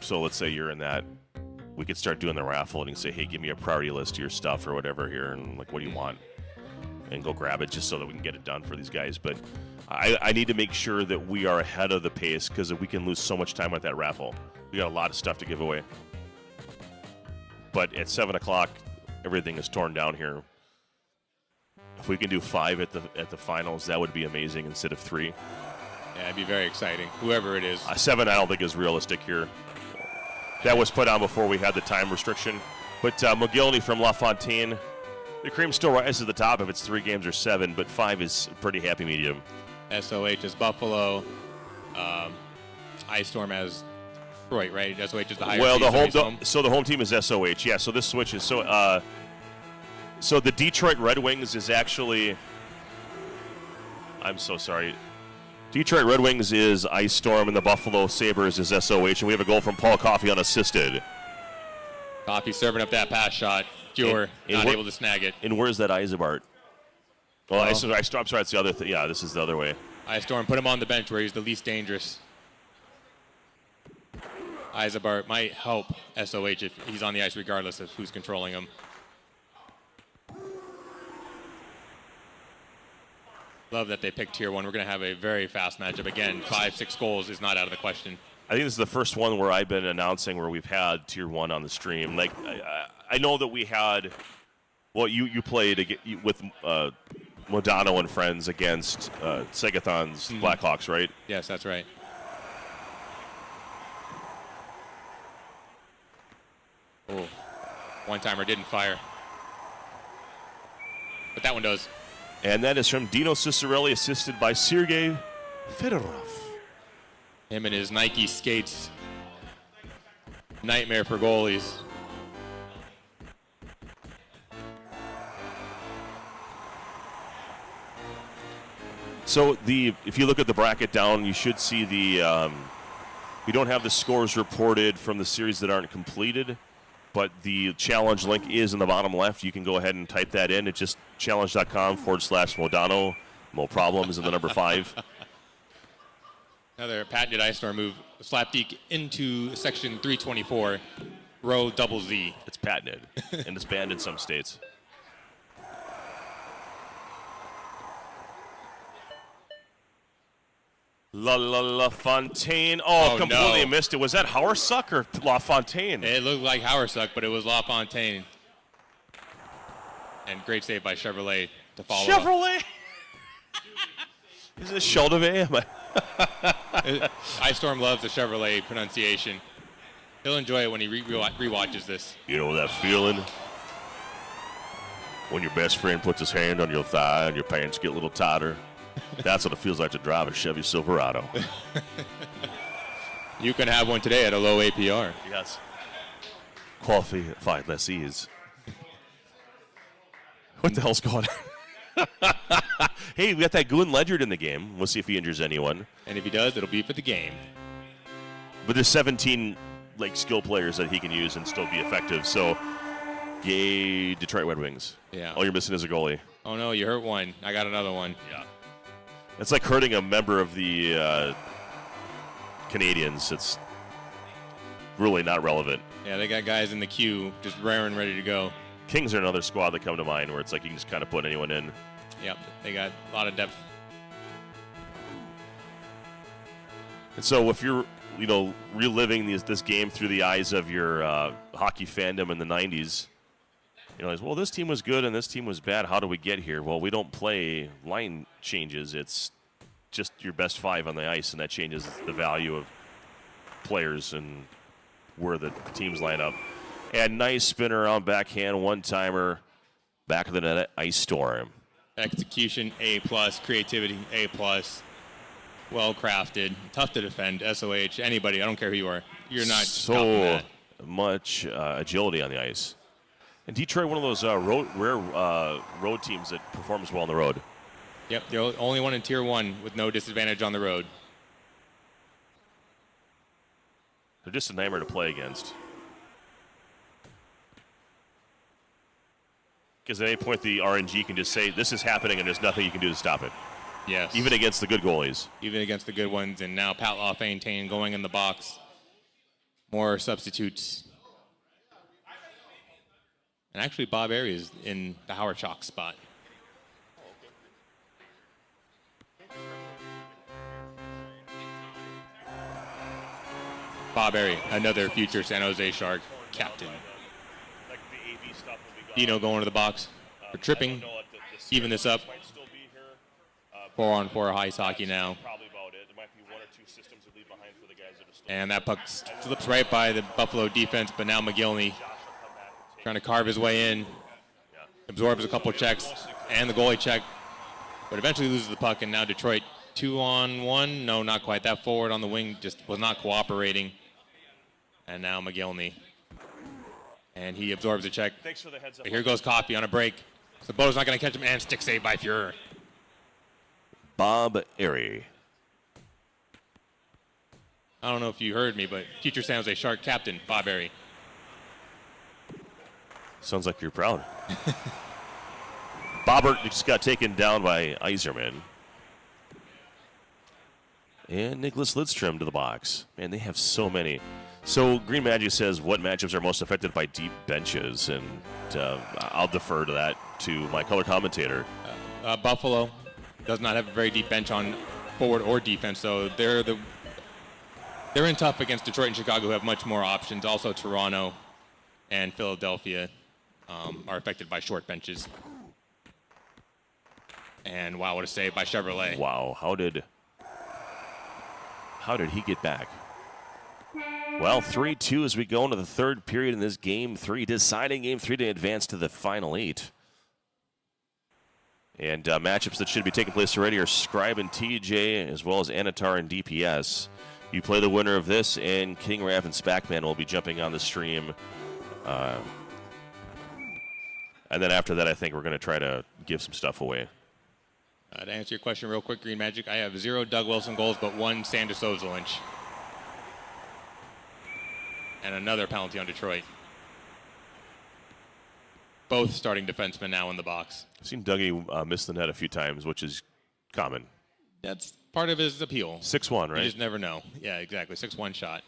So let's say you're in that. We could start doing the raffle and you can say, hey, give me a priority list of your stuff or whatever here, and like, what do you want? And go grab it just so that we can get it done for these guys. But I need to make sure that we are ahead of the pace because we can lose so much time at that raffle. We got a lot of stuff to give away. But at 7 o'clock, everything is torn down here. If we can do 5 at the finals, that would be amazing instead of 3. Yeah, it'd be very exciting, whoever it is. 7, I don't think is realistic here. That was put on before we had the time restriction. But McGillney from LaFontaine, the cream still rises to the top if it's 3 games or 7, but 5 is pretty happy medium. SOH is Buffalo. Icestorm has Detroit, right? SOH is the higher Well, so the home team is SOH. Yeah, so this switches. So the Detroit Red Wings is actually, I'm so sorry. Detroit Red Wings is Icestorm, and the Buffalo Sabres is SOH, and we have a goal from Paul Coffey unassisted. Coffey serving up that pass shot. Cure, not able to snag it. And where's that Eisebart? Well, I'm sorry, it's the other thing. Yeah, this is the other way. Icestorm, put him on the bench where he's the least dangerous. Eisebart might help SOH if he's on the ice regardless of who's controlling him. Love that they picked Tier 1. We're going to have a very fast matchup. Again, 5-6 goals is not out of the question. I think this is the first one where I've been announcing where we've had Tier 1 on the stream. Like, I know that we had, well, you played with Modano and friends against Segathon's Blackhawks, right? Yes, that's right. Oh, one-timer didn't fire. But that one does. And that is from Dino Cicerelli, assisted by Sergei Fedorov. Him and his Nike skates. Nightmare for goalies. So if you look at the bracket down, you should see we don't have the scores reported from the series that aren't completed, but the challenge link is in the bottom left. You can go ahead and type that in. It's just challenge.com/Modano. No problem is in the number 5. Another patented Icestorm move. Slapdeke into section 324, row double Z. It's patented, and it's banned in some states. La Fontaine. Oh, completely missed it. Was that Hauersuck or La Fontaine? It looked like Hauersuck, but it was La Fontaine. And great save by Chevrolet to follow Chevrolet? up. Is it Chevrolet? Icestorm loves the Chevrolet pronunciation. He'll enjoy it when he rewatches this. You know that feeling? When your best friend puts his hand on your thigh and your pants get a little tighter? That's what it feels like to drive a Chevy Silverado. You can have one today at a low APR. Yes. Qualified lessees. What the hell's going on? Hey, we got that Goon Ledyard in the game. We'll see if he injures anyone. And if he does, it'll be for the game. But there's 17 skill players that he can use and still be effective. So, yay, Detroit Red Wings. Yeah. All you're missing is a goalie. Oh no, you hurt one. I got another one. Yeah. It's like hurting a member of the Canadians. It's really not relevant. Yeah, they got guys in the queue just raring, ready to go. Kings are another squad that come to mind where it's like you can just kind of put anyone in. Yep, they got a lot of depth. And so if you're, reliving this game through the eyes of your hockey fandom in the 90s, well, this team was good and this team was bad. How do we get here? Well, we don't play line changes. It's just your best 5 on the ice, and that changes the value of players and where the teams line up. And nice spin around backhand, one-timer, back of the net, Icestorm. Execution, A+, creativity, A+. Well-crafted, tough to defend, SOH, anybody, I don't care who you are. You're not stopping that. Much agility on the ice. And Detroit, one of those rare road teams that performs well on the road. Yep, the only one in Tier 1 with no disadvantage on the road. They're just a nightmare to play against. Because at any point the RNG can just say, this is happening and there's nothing you can do to stop it. Yes. Even against the good goalies. Even against the good ones. And now Pat LaFontaine going in the box. more substitutes. And actually, Bob Airy is in the Howard Chalk spot. Bob Airy, another future San Jose Shark captain. Dino going to the box for tripping. Even this up. 4-on-4 ice hockey now. And that puck slips right by the Buffalo defense, but now McGillney trying to carve his way in. Absorbs a couple checks and the goalie check, but eventually loses the puck, and now Detroit 2-on-1. No, not quite. That forward on the wing just was not cooperating. And now McGillney. And he absorbs a check. Thanks for the heads up. Here goes Coffey on a break. Sabota's not going to catch him, and stick save by Fuhrer. Bob Airy. I don't know if you heard me, but future San Jose Shark captain, Bob Airy. Sounds like you're proud. Bobbert just got taken down by Yzerman. And Nicholas Lidstrom to the box. Man, they have so many. So Green Magic says what matchups are most affected by deep benches, and I'll defer to that to my color commentator. Buffalo does not have a very deep bench on forward or defense, so they're in tough against Detroit and Chicago, who have much more options. Also, Toronto and Philadelphia are affected by short benches. And wow, what a save by Chevrolet. Wow, how did he get back? Well, 3-2 as we go into the third period in this Game 3, deciding Game 3 to advance to the Final 8. And matchups that should be taking place already are Scribe and TJ, as well as Anatar and DPS. You play the winner of this, and King Rav and Spackman will be jumping on the stream. And then after that, I think we're going to try to give some stuff away. To answer your question real quick, Green Magic, I have 0 Doug Wilson goals, but 1 Sanders Ozolinch. And another penalty on Detroit. Both starting defensemen now in the box. I've seen Dougie miss the net a few times, which is common. That's part of his appeal. 6-1, right? You just never know. Yeah, exactly. 6-1 shot.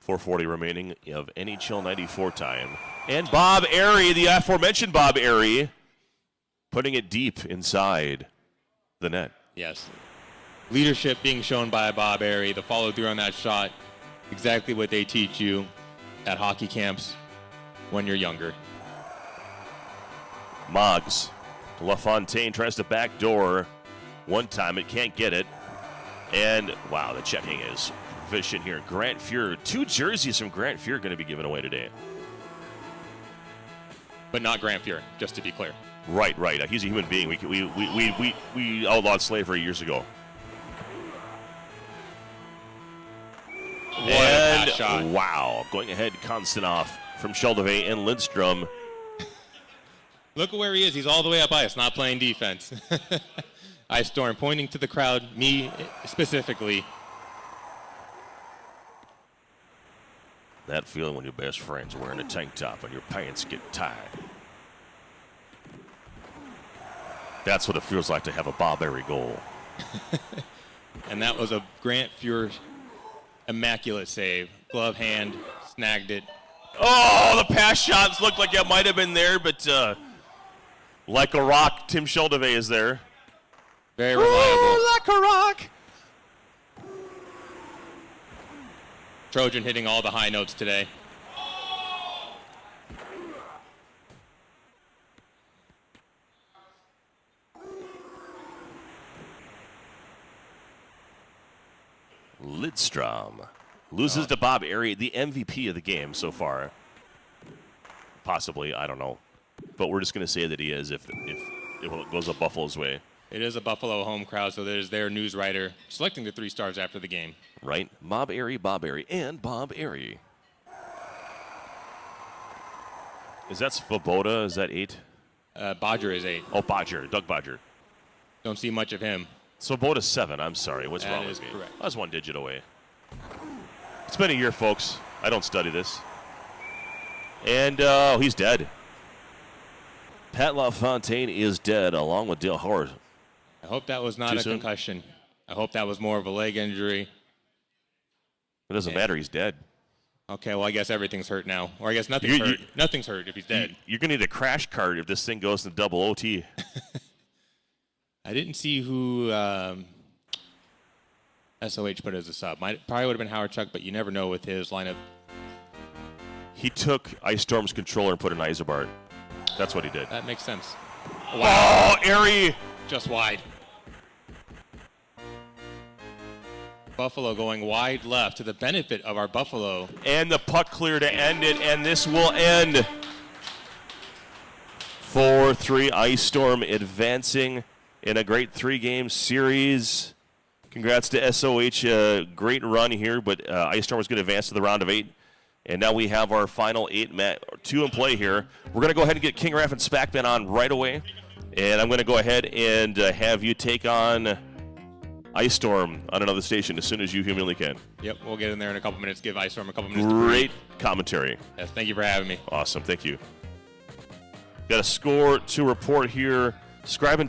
4:40 remaining of NHL 94 time. And Bob Airy, the aforementioned Bob Airy, putting it deep inside the net. Yes. Leadership being shown by Bob Airy. The follow-through on that shot. Exactly what they teach you at hockey camps when you're younger. Moggs. LaFontaine tries to backdoor. One time, it can't get it. And, wow, the checking is efficient here. Grant Fuhrer. 2 jerseys from Grant Fuhrer going to be given away today. But not Grant Fuhrer, just to be clear. Right. He's a human being. We outlawed slavery years ago. What a pass shot. Wow. Going ahead, Konstanov from Sheldove and Lindstrom. Look at where he is. He's all the way up ice, not playing defense. Icestorm pointing to the crowd, me specifically. That feeling when your best friend's wearing a tank top and your pants get tied. That's what it feels like to have a Bob Airy goal. And that was a Grant Fuhrer immaculate save. Glove hand, snagged it. Oh, the pass shots looked like it might have been there, but like a rock, Tim Sheldove is there. Very reliable. Ooh, like a rock. Trojan hitting all the high notes today. Lidstrom loses to Bob Airy, the MVP of the game so far. Possibly, I don't know. But we're just going to say that he is if it goes a Buffalo's way. It is a Buffalo home crowd, so there's their news writer selecting the 3 stars after the game. Right. Bob Airy, and Bob Airy. Is that Svoboda? Is that 8? Bodger is 8. Oh, Bodger. Doug Bodger. Don't see much of him. Svoboda's 7. I'm sorry. What's That wrong is with me? correct. I was 1 digit away. It's been a year, folks. I don't study this. And he's dead. Pat LaFontaine is dead, along with Dale Howard. I hope that was not Too a soon? concussion. I hope that was more of a leg injury. It doesn't matter. He's dead. Okay, well, I guess everything's hurt now. Or I guess nothing's hurt. Nothing's hurt if he's dead. You're going to need a crash cart if this thing goes to double OT. I didn't see who SOH put as a sub. Probably would have been Howard Chuck, but you never know with his lineup. He took Icestorm's controller and put an Isobart. That's what he did. That makes sense. Wow. Oh, airy. Just wide. Buffalo going wide left to the benefit of our Buffalo. And the puck clear to end it, and this will end. 4-3 Icestorm advancing in a great 3-game series. Congrats to SOH. Great run here, but Icestorm is going to advance to the round of 8. And now we have our final 2 in play here. We're going to go ahead and get King Raff and Spackman on right away. And I'm going to go ahead and have you take on Icestorm on another station as soon as you humanly can. Yep, we'll get in there in a couple minutes. Give Icestorm a couple minutes. Great commentary. Yes, thank you for having me. Awesome, thank you. Got a score to report here. Scribe and